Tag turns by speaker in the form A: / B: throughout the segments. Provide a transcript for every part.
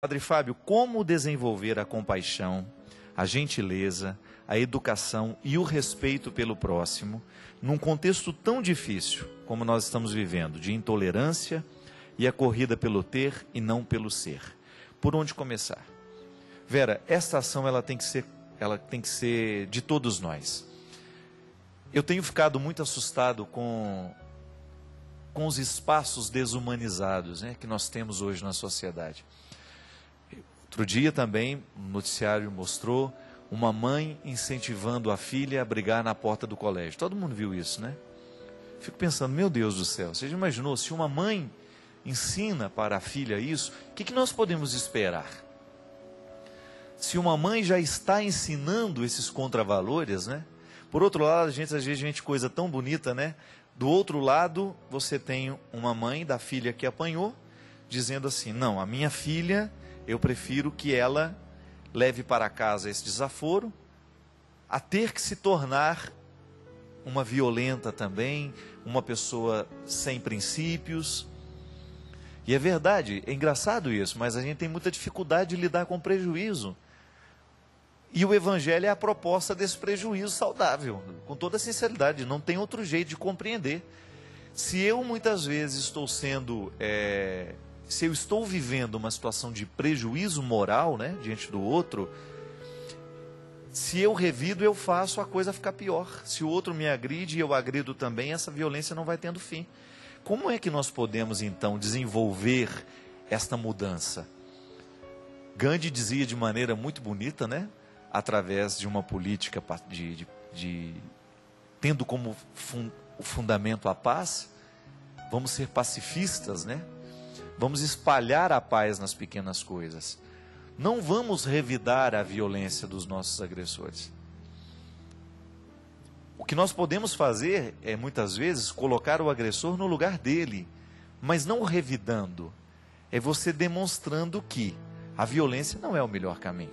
A: Padre Fábio, como desenvolver a compaixão, a gentileza, a educação e o respeito pelo próximo, num contexto tão difícil como nós estamos vivendo, de intolerância e a corrida pelo ter e não pelo ser? Por onde começar? Vera, esta ação ela tem que ser de todos nós. Eu tenho ficado muito assustado com os espaços desumanizados, né, que nós temos hoje na sociedade. Outro dia também, o noticiário mostrou uma mãe incentivando a filha a brigar na porta do colégio. Todo mundo viu isso, né? Fico pensando, meu Deus do céu, você já imaginou, se uma mãe ensina para a filha isso, o que nós podemos esperar? Se uma mãe já está ensinando esses contravalores, né? Por outro lado, às vezes a gente coisa tão bonita, né? Do outro lado, você tem uma mãe da filha que apanhou, dizendo assim, não, a minha filha, eu prefiro que ela leve para casa esse desaforo, a ter que se tornar uma violenta também, uma pessoa sem princípios. E é verdade, é engraçado isso, mas a gente tem muita dificuldade de lidar com prejuízo. E o Evangelho é a proposta desse prejuízo saudável, com toda sinceridade, não tem outro jeito de compreender. Se eu muitas vezes se eu estou vivendo uma situação de prejuízo moral, né, diante do outro, se eu revido, eu faço a coisa ficar pior. Se o outro me agride e eu agrido também, essa violência não vai tendo fim. Como é que nós podemos, então, desenvolver esta mudança? Gandhi dizia de maneira muito bonita, né, através de uma política tendo como o fundamento a paz, vamos ser pacifistas, né? Vamos espalhar a paz nas pequenas coisas. Não vamos revidar a violência dos nossos agressores. O que nós podemos fazer é, muitas vezes, colocar o agressor no lugar dele, mas não o revidando. É você demonstrando que a violência não é o melhor caminho.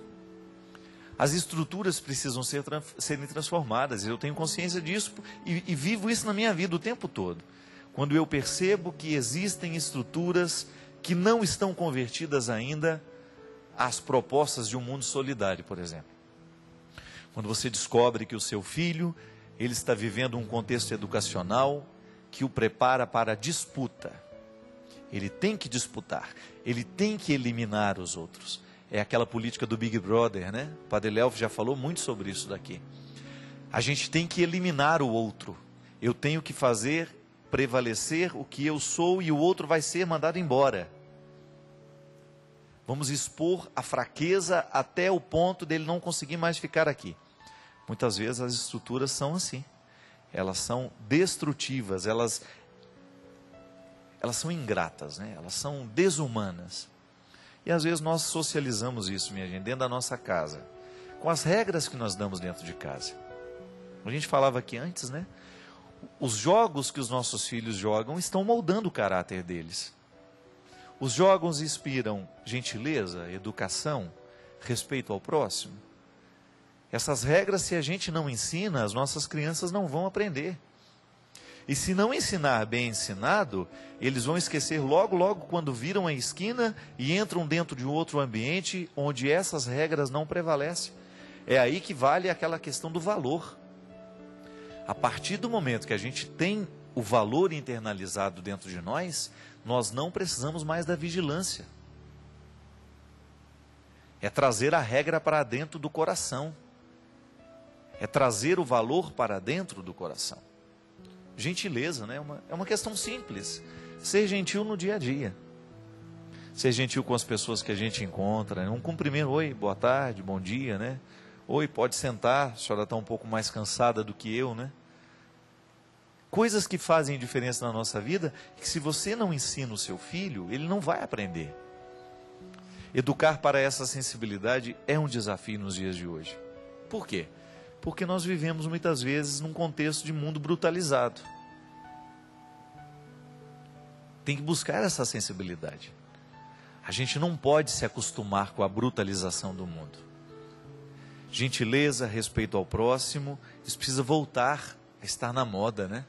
A: As estruturas precisam serem transformadas, eu tenho consciência disso e vivo isso na minha vida o tempo todo. Quando eu percebo que existem estruturas que não estão convertidas ainda às propostas de um mundo solidário, por exemplo. Quando você descobre que o seu filho, ele está vivendo um contexto educacional que o prepara para a disputa. Ele tem que disputar, ele tem que eliminar os outros. É aquela política do Big Brother, né? O Padre Léo já falou muito sobre isso daqui. A gente tem que eliminar o outro. Eu tenho que fazer prevalecer o que eu sou e o outro vai ser mandado embora. Vamos expor a fraqueza até o ponto dele não conseguir mais ficar aqui. Muitas vezes as estruturas são assim. Elas são destrutivas, elas são ingratas, né? Elas são desumanas. E às vezes nós socializamos isso, minha gente, dentro da nossa casa, com as regras que nós damos dentro de casa. A gente falava aqui antes, né? Os jogos que os nossos filhos jogam estão moldando o caráter deles. Os jogos inspiram gentileza, educação, respeito ao próximo. Essas regras, se a gente não ensina, as nossas crianças não vão aprender. E se não ensinar bem ensinado, eles vão esquecer logo quando viram a esquina e entram dentro de um outro ambiente onde essas regras não prevalecem. É aí que vale aquela questão do valor. A partir do momento que a gente tem o valor internalizado dentro de nós, nós não precisamos mais da vigilância. É trazer a regra para dentro do coração. É trazer o valor para dentro do coração. Gentileza, né? É uma questão simples. Ser gentil no dia a dia. Ser gentil com as pessoas que a gente encontra. Né? Um cumprimento, oi, boa tarde, bom dia, né? Oi, pode sentar, a senhora está um pouco mais cansada do que eu, né? Coisas que fazem diferença na nossa vida, que se você não ensina o seu filho, ele não vai aprender. Educar para essa sensibilidade é um desafio nos dias de hoje. Por quê? Porque nós vivemos muitas vezes num contexto de mundo brutalizado. Tem que buscar essa sensibilidade. A gente não pode se acostumar com a brutalização do mundo. Gentileza, respeito ao próximo, isso precisa voltar a estar na moda, né?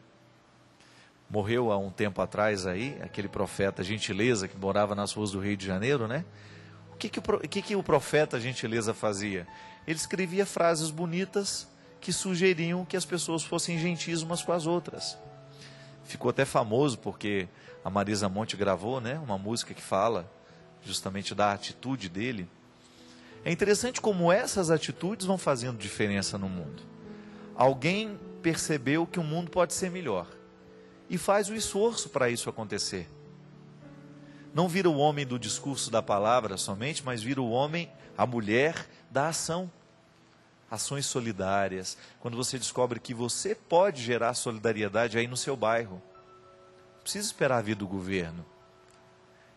A: Morreu há um tempo atrás aí, aquele profeta Gentileza que morava nas ruas do Rio de Janeiro, né? O que o profeta gentileza fazia? Ele escrevia frases bonitas que sugeriam que as pessoas fossem gentis umas com as outras. Ficou até famoso porque a Marisa Monte gravou, né, uma música que fala justamente da atitude dele. É interessante como essas atitudes vão fazendo diferença no mundo. Alguém percebeu que o mundo pode ser melhor e faz o esforço para isso acontecer. Não vira o homem do discurso da palavra somente, mas vira o homem, a mulher da ação. Ações solidárias, quando você descobre que você pode gerar solidariedade aí no seu bairro. Não precisa esperar a vir do governo.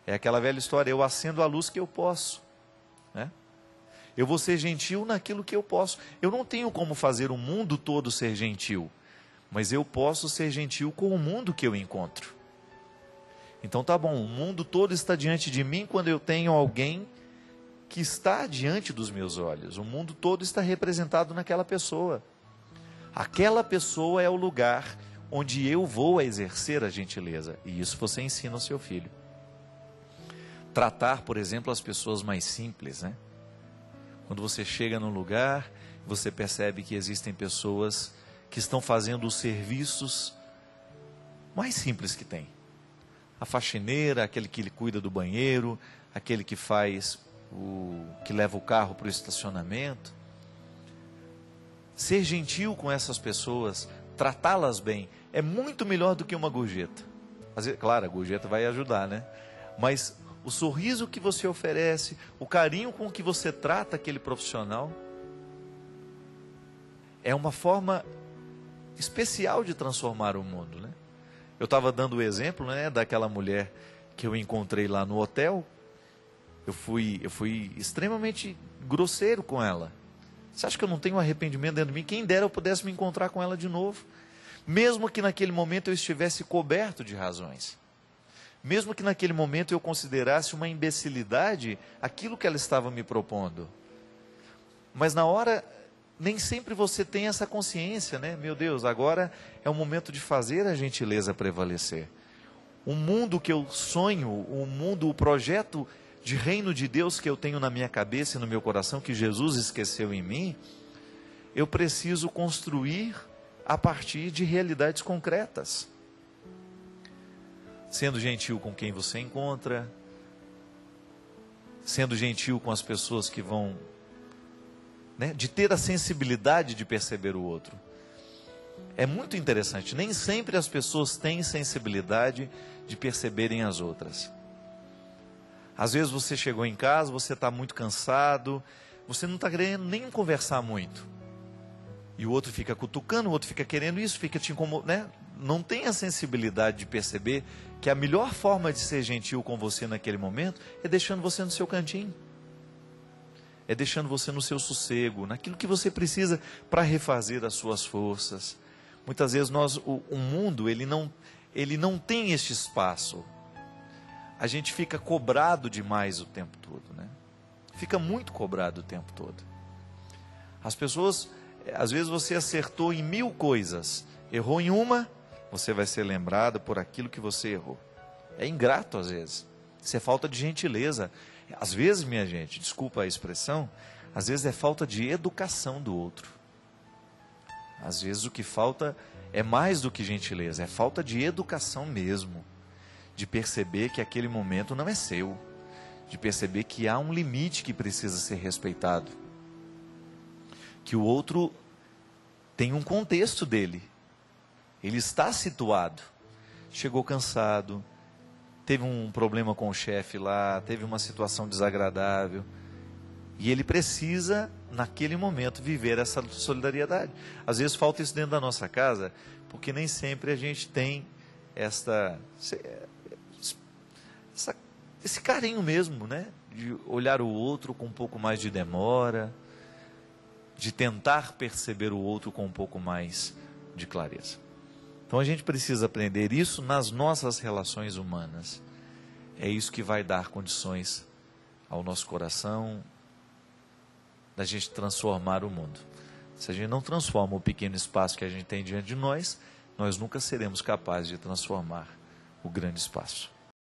A: É aquela velha história, eu acendo a luz que eu posso, né? Eu vou ser gentil naquilo que eu posso. Eu não tenho como fazer o mundo todo ser gentil, mas eu posso ser gentil com o mundo que eu encontro. Então tá bom, o mundo todo está diante de mim quando eu tenho alguém que está diante dos meus olhos. O mundo todo está representado naquela pessoa. Aquela pessoa é o lugar onde eu vou exercer a gentileza. E isso você ensina ao seu filho. Tratar, por exemplo, as pessoas mais simples, né? Quando você chega num lugar, você percebe que existem pessoas que estão fazendo os serviços mais simples que tem. A faxineira, aquele que cuida do banheiro, aquele que que leva o carro para o estacionamento. Ser gentil com essas pessoas, tratá-las bem, é muito melhor do que uma gorjeta. Claro, a gorjeta vai ajudar, né? Mas o sorriso que você oferece, o carinho com que você trata aquele profissional, é uma forma especial de transformar o mundo, né? Eu estava dando o exemplo, né, daquela mulher que eu encontrei lá no hotel. Eu fui extremamente grosseiro com ela. Você acha que eu não tenho arrependimento dentro de mim? Quem dera eu pudesse me encontrar com ela de novo. Mesmo que naquele momento eu estivesse coberto de razões. Mesmo que naquele momento eu considerasse uma imbecilidade aquilo que ela estava me propondo. Mas na hora, nem sempre você tem essa consciência, né? Meu Deus, agora é o momento de fazer a gentileza prevalecer. O mundo que eu sonho, o projeto de reino de Deus que eu tenho na minha cabeça e no meu coração, que Jesus esqueceu em mim, eu preciso construir a partir de realidades concretas. Sendo gentil com quem você encontra, sendo gentil com as pessoas que vão, né, de ter a sensibilidade de perceber o outro. É muito interessante, nem sempre as pessoas têm sensibilidade de perceberem as outras. Às vezes você chegou em casa, você está muito cansado, você não está querendo nem conversar muito. E o outro fica cutucando, o outro fica querendo isso, fica te incomodando, né? Não tem a sensibilidade de perceber que a melhor forma de ser gentil com você naquele momento é deixando você no seu cantinho. É deixando você no seu sossego, naquilo que você precisa para refazer as suas forças. Muitas vezes o mundo ele não tem este espaço. A gente fica cobrado demais o tempo todo, né? Fica muito cobrado o tempo todo. As pessoas, às vezes você acertou em 1000 coisas, errou em uma, você vai ser lembrado por aquilo que você errou. É ingrato às vezes. Isso é falta de gentileza. Às vezes, minha gente, desculpa a expressão, às vezes é falta de educação do outro. Às vezes o que falta é mais do que gentileza, é falta de educação mesmo. De perceber que aquele momento não é seu. De perceber que há um limite que precisa ser respeitado. Que o outro tem um contexto dele. Ele está situado. Chegou cansado, teve um problema com o chefe lá, teve uma situação desagradável. E ele precisa, naquele momento, viver essa solidariedade. Às vezes falta isso dentro da nossa casa, porque nem sempre a gente tem esse carinho mesmo, né? De olhar o outro com um pouco mais de demora, de tentar perceber o outro com um pouco mais de clareza. Então a gente precisa aprender isso nas nossas relações humanas. É isso que vai dar condições ao nosso coração da gente transformar o mundo. Se a gente não transforma o pequeno espaço que a gente tem diante de nós, nós nunca seremos capazes de transformar o grande espaço.